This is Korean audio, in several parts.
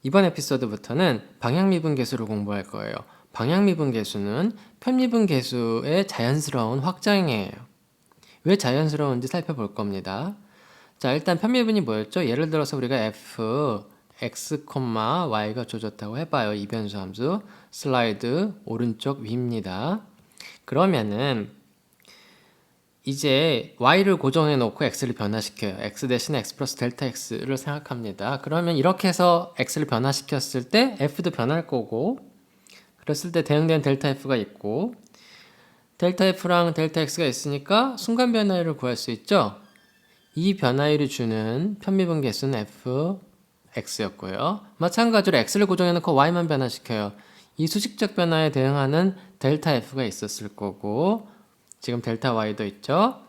이번 에피소드부터는 방향미분계수를 공부할 거예요. 방향미분계수는 편미분계수의 자연스러운 확장이에요. 왜 자연스러운지 살펴볼 겁니다. 자, 일단 편미분이 뭐였죠? 예를 들어서 우리가 f x, y가 주어졌다고 해봐요. 이변수 함수. 슬라이드 오른쪽 위입니다. 그러면은 이제 y를 고정해 놓고 x를 변화시켜요. x 대신 x 플러스 델타 x를 생각합니다. 그러면 이렇게 해서 x를 변화시켰을 때 f도 변할 거고, 그랬을 때 대응되는 델타 f가 있고, 델타 f랑 델타 x가 있으니까 순간 변화율을 구할 수 있죠. 이 변화율이 주는 편미분 계수는 f x였고요. 마찬가지로 x를 고정해 놓고 y만 변화시켜요. 이 수직적 변화에 대응하는 델타 f가 있었을 거고, 지금 델타 y도 있죠.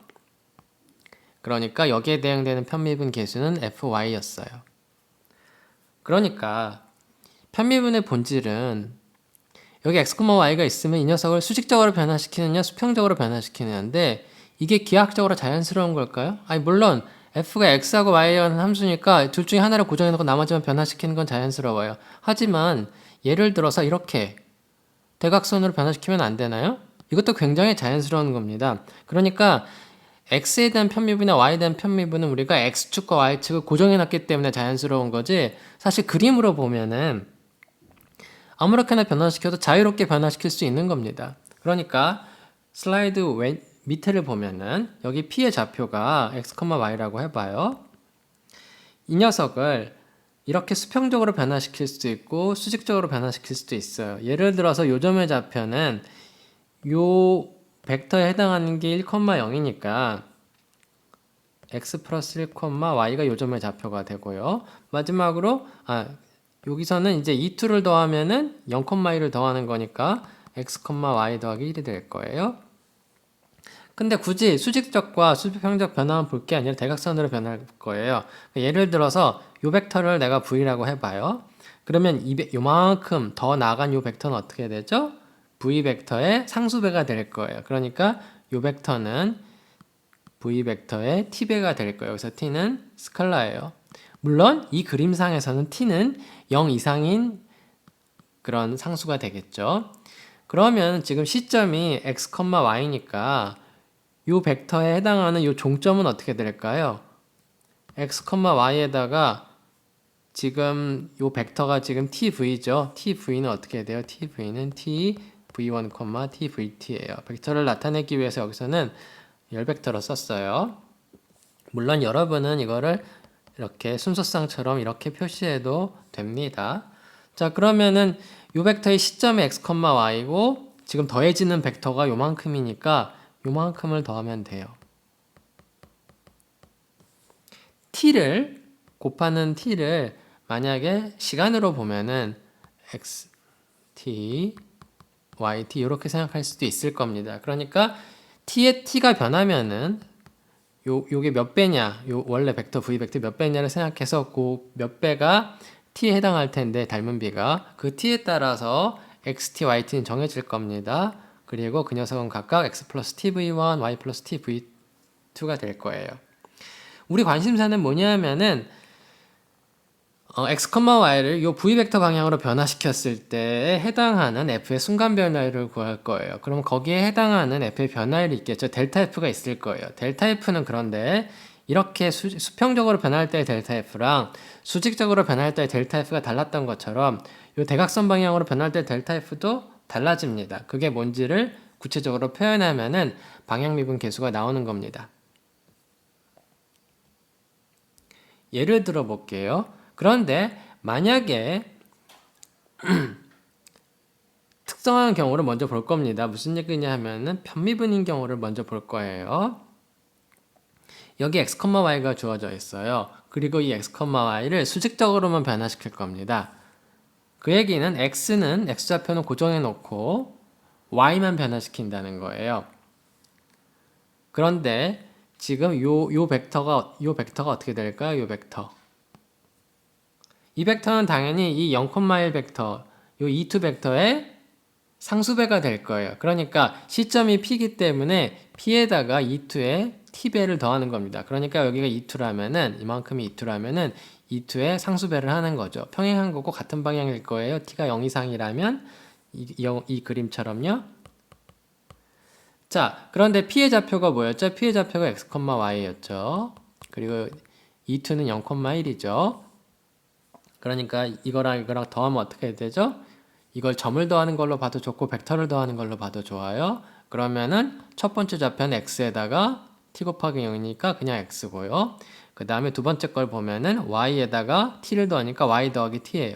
그러니까 여기에 대응되는 편미분 계수는 fy였어요. 그러니까 편미분의 본질은 여기 x, y가 있으면 이 녀석을 수직적으로 변화시키느냐 수평적으로 변화시키느냐인데, 이게 기하학적으로 자연스러운 걸까요? 아니, 물론 f가 x하고 y라는 함수니까 둘 중에 하나를 고정해놓고 나머지만 변화시키는 건 자연스러워요. 하지만 예를 들어서 이렇게 대각선으로 변화시키면 안 되나요? 이것도 굉장히 자연스러운 겁니다. 그러니까 x에 대한 편미분이나 y에 대한 편미분은 우리가 x축과 y축을 고정해놨기 때문에 자연스러운 거지, 사실 그림으로 보면은 아무렇게나 변화시켜도 자유롭게 변화시킬 수 있는 겁니다. 그러니까 슬라이드 밑에를 보면은 여기 p의 좌표가 x, y라고 해봐요. 이 녀석을 이렇게 수평적으로 변화시킬 수도 있고 수직적으로 변화시킬 수도 있어요. 예를 들어서 요점의 좌표는 요 벡터에 해당하는 게 1,0이니까 x 플러스 1, y가 요점의 좌표가 되고요. 마지막으로 여기서는 이제 2를 더하면은 0,1을 더하는 거니까 x, y 더하기 1이 될 거예요. 근데 굳이 수직적과 수평적 변화만 볼 게 아니라 대각선으로 변할 거예요. 예를 들어서 요 벡터를 내가 v라고 해봐요. 그러면 요만큼 더 나간 요 벡터는 어떻게 되죠? v 벡터의 상수배가 될 거예요. 그러니까 요 벡터는 v 벡터의 t배가 될 거예요. 그래서 t는 스칼라예요. 물론 이 그림상에서는 t는 0 이상인 그런 상수가 되겠죠. 그러면 지금 시점이 x, y니까 이 벡터에 해당하는 이 종점은 어떻게 될까요? x, y에다가 지금 이 벡터가 지금 tv죠. tv는 어떻게 돼요? tv는 tv1, tvt예요. 벡터를 나타내기 위해서 여기서는 열벡터로 썼어요. 물론 여러분은 이거를 이렇게 순서상처럼 이렇게 표시해도 됩니다. 자, 그러면은 이 벡터의 시점이 x, y고 지금 더해지는 벡터가 요만큼이니까 요만큼을 더하면 돼요. t를 곱하는 t를 만약에 시간으로 보면은 x, t, y, t 이렇게 생각할 수도 있을 겁니다. 그러니까 t의 t가 변하면은 요게 몇 배냐, 요 원래 벡터 v 벡터 몇 배냐를 생각해서 그 몇 배가 t에 해당할 텐데, 닮은 비가 그 t에 따라서 xt, yt는 정해질 겁니다. 그리고 그 녀석은 각각 x 플러스 tv1, y 플러스 tv2가 될 거예요. 우리 관심사는 뭐냐면은 x, y를 요 v 벡터 방향으로 변화시켰을 때에 해당하는 f의 순간 변화율을 구할 거예요. 그럼 거기에 해당하는 f의 변화율이 있겠죠. 델타 f가 있을 거예요. 델타 f는 그런데 이렇게 수평적으로 변할 때의 델타 f랑 수직적으로 변할 때의 델타 f가 달랐던 것처럼 요 대각선 방향으로 변할 때 델타 f도 달라집니다. 그게 뭔지를 구체적으로 표현하면은 방향미분 계수가 나오는 겁니다. 예를 들어 볼게요. 그런데 만약에 특정한 경우를 먼저 볼 겁니다. 무슨 얘기냐 하면은 편미분인 경우를 먼저 볼 거예요. 여기 x, y가 주어져 있어요. 그리고 이 x, y를 수직적으로만 변화시킬 겁니다. 그 얘기는 x는 x좌표는 고정해 놓고 y만 변화시킨다는 거예요. 그런데 지금 요 벡터가 어떻게 될까요? 요 벡터. 이 벡터는 당연히 이 0,1 벡터, 요 e2 벡터의 상수배가 될 거예요. 그러니까 시점이 p이기 때문에 p에다가 e2의 t배를 더하는 겁니다. 그러니까 여기가 e2라면은 이만큼이 e2라면은 e2의 상수배를 하는 거죠. 평행한 거고 같은 방향일 거예요. t가 0 이상이라면 이 그림처럼요. 자, 그런데 p의 좌표가 뭐였죠? p의 좌표가 x, y였죠. 그리고 e2는 0,1이죠. 그러니까 이거랑 더하면 어떻게 되죠? 이걸 점을 더하는 걸로 봐도 좋고 벡터를 더하는 걸로 봐도 좋아요. 그러면은 첫 번째 좌표는 x에다가 t 곱하기 0이니까 그냥 x고요. 그 다음에 두 번째 걸 보면은 y에다가 t를 더하니까 y 더하기 t예요.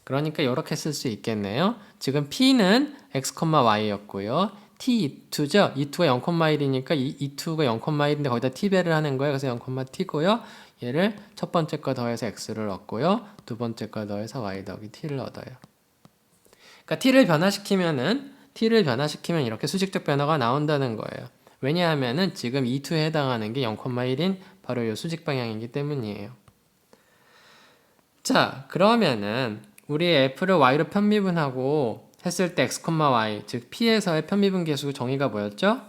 그러니까 이렇게 쓸 수 있겠네요. 지금 p는 x, y였고요. t2죠? e2가 0,1이니까 e2가 0,1인데 거기다 t배를 하는 거예요. 그래서 0,t고요. 얘를 첫 번째 거 더해서 x를 얻고요. 두 번째 거 더해서 y 더하기 t를 얻어요. 그러니까 t를 변화시키면 이렇게 수직적 변화가 나온다는 거예요. 왜냐하면은 지금 e2에 해당하는 게 0,1인 바로 이 수직 방향이기 때문이에요. 자, 그러면은 우리 f를 y로 편미분하고 했을 때 x, y, 즉 p에서의 편미분 계수 정의가 뭐였죠?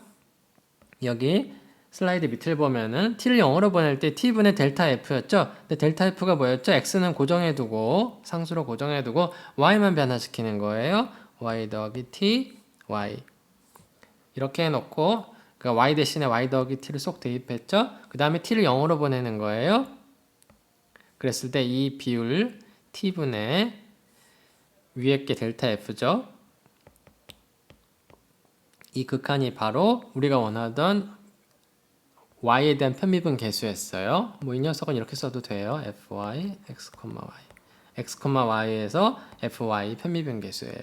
여기 슬라이드 밑을 보면은 t를 0으로 보낼 때 t분의 델타 f였죠? 근데 델타 f가 뭐였죠? x는 고정해두고 상수로 고정해두고 y만 변화시키는 거예요. y 더하기 t, y 이렇게 해놓고 그러니까 y 대신에 y 더하기 t를 쏙 대입했죠? 그 다음에 t를 0으로 보내는 거예요. 그랬을 때 이 비율 t분의 위에 게 델타 f죠. 이 극한이 바로 우리가 원하던 y에 대한 편미분 계수였어요. 뭐 이 녀석은 이렇게 써도 돼요. fy, x, y. x, y에서 fy 편미분 계수예요.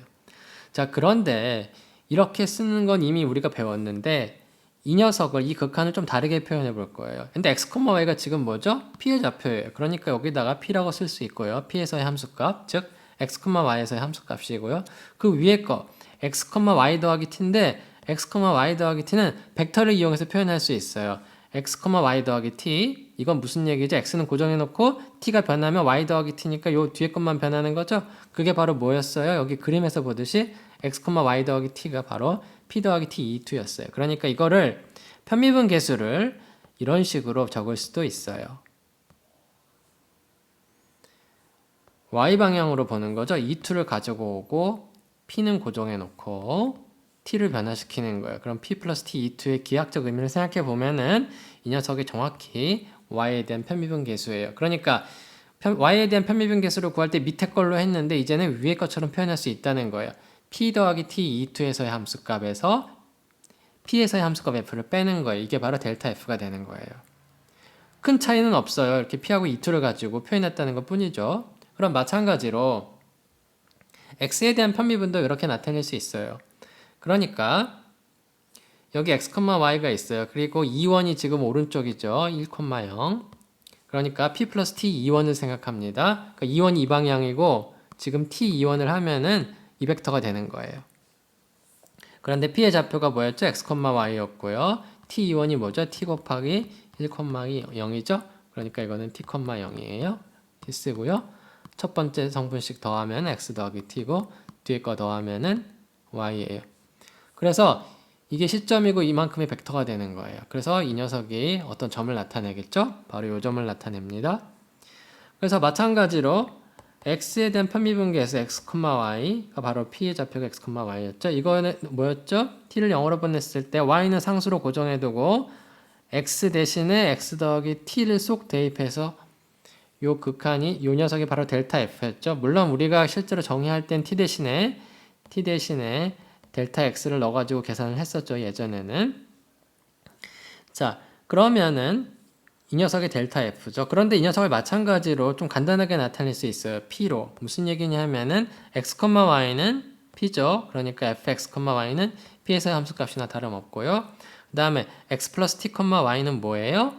자, 그런데 이렇게 쓰는 건 이미 우리가 배웠는데 이 녀석을 이 극한을 좀 다르게 표현해 볼 거예요. 근데 x, y가 지금 뭐죠? p의 좌표예요. 그러니까 여기다가 p라고 쓸 수 있고요. p에서의 함수값, 즉 x, y에서의 함수값이고요. 그 위에 거 x, y 더하기 t인데 x, y 더하기 t는 벡터를 이용해서 표현할 수 있어요. x, y 더하기 t 이건 무슨 얘기죠? x는 고정해놓고 t가 변하면 y 더하기 t니까 요 뒤에 것만 변하는 거죠? 그게 바로 뭐였어요? 여기 그림에서 보듯이 x, y 더하기 t가 바로 p 더하기 t e2였어요. 그러니까 이거를 편미분 계수를 이런 식으로 적을 수도 있어요. y방향으로 보는 거죠. e2를 가지고 오고 p는 고정해놓고 t를 변화시키는 거예요. 그럼 p 플러스 t e2의 기하학적 의미를 생각해 보면은 이 녀석이 정확히 y에 대한 편미분 계수예요. 그러니까 y에 대한 편미분 계수를 구할 때 밑에 걸로 했는데 이제는 위에 것처럼 표현할 수 있다는 거예요. p 더하기 t e2에서의 함수값에서 p에서의 함수값 f를 빼는 거예요. 이게 바로 델타 f가 되는 거예요. 큰 차이는 없어요. 이렇게 p하고 e2를 가지고 표현했다는 것 뿐이죠. 그럼 마찬가지로 x에 대한 편미분도 이렇게 나타낼 수 있어요. 그러니까 여기 x, y가 있어요. 그리고 2원이 지금 오른쪽이죠. 1,0. 그러니까 p 플러스 t 2원을 생각합니다. 그러니까 2원이 이 방향이고 지금 t 2원을 하면은 이 벡터가 되는 거예요. 그런데 p의 좌표가 뭐였죠? x, y였고요. t 2원이 뭐죠? t 곱하기 1,0이죠? 그러니까 이거는 t, 0이에요. t 쓰고요. 첫 번째 성분씩 더하면 x 더하기 t고 뒤에 거 더하면은 y예요. 그래서 이게 시점이고 이만큼의 벡터가 되는 거예요. 그래서 이 녀석이 어떤 점을 나타내겠죠? 바로 이 점을 나타냅니다. 그래서 마찬가지로 x에 대한 편미분계에서 x, y가 바로 p의 좌표가 x, y였죠. 이거는 뭐였죠? t를 0으로 보냈을 때 y는 상수로 고정해두고 x 대신에 x 더하기 t를 쏙 대입해서 요 극한이 요 녀석이 바로 델타 f였죠. 물론 우리가 실제로 정의할 땐 t 대신에 델타 x를 넣어가지고 계산을 했었죠. 예전에는. 자, 그러면은 이 녀석이 델타 f죠. 그런데 이 녀석을 마찬가지로 좀 간단하게 나타낼 수 있어요. p로. 무슨 얘기냐면은 x, y는 p죠. 그러니까 fx, y는 p에서의 함수값이나 다름없고요. 그 다음에 x 플러스 t, y는 뭐예요?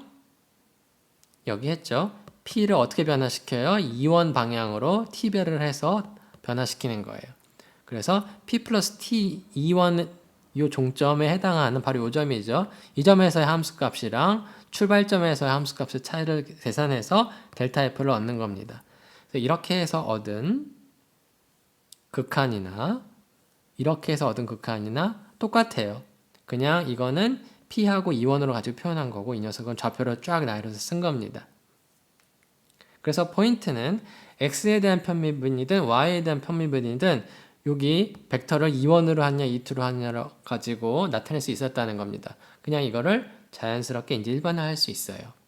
여기 했죠. p를 어떻게 변화시켜요? 2원 방향으로 t배를 해서 변화시키는 거예요. 그래서 p 플러스 t 2원 이 종점에 해당하는 바로 이 점이죠. 이 점에서의 함수값이랑 출발점에서의 함수값의 차이를 계산해서 델타 f를 얻는 겁니다. 그래서 이렇게 해서 얻은 극한이나 이렇게 해서 얻은 극한이나 똑같아요. 그냥 이거는 p하고 2원으로 가지고 표현한 거고 이 녀석은 좌표로 쫙 나열해서 쓴 겁니다. 그래서 포인트는 x에 대한 편미분이든 y에 대한 편미분이든 여기 벡터를 2원으로 하냐 2투로 하냐로 가지고 나타낼 수 있었다는 겁니다. 그냥 이거를 자연스럽게 이제 일반화할 수 있어요.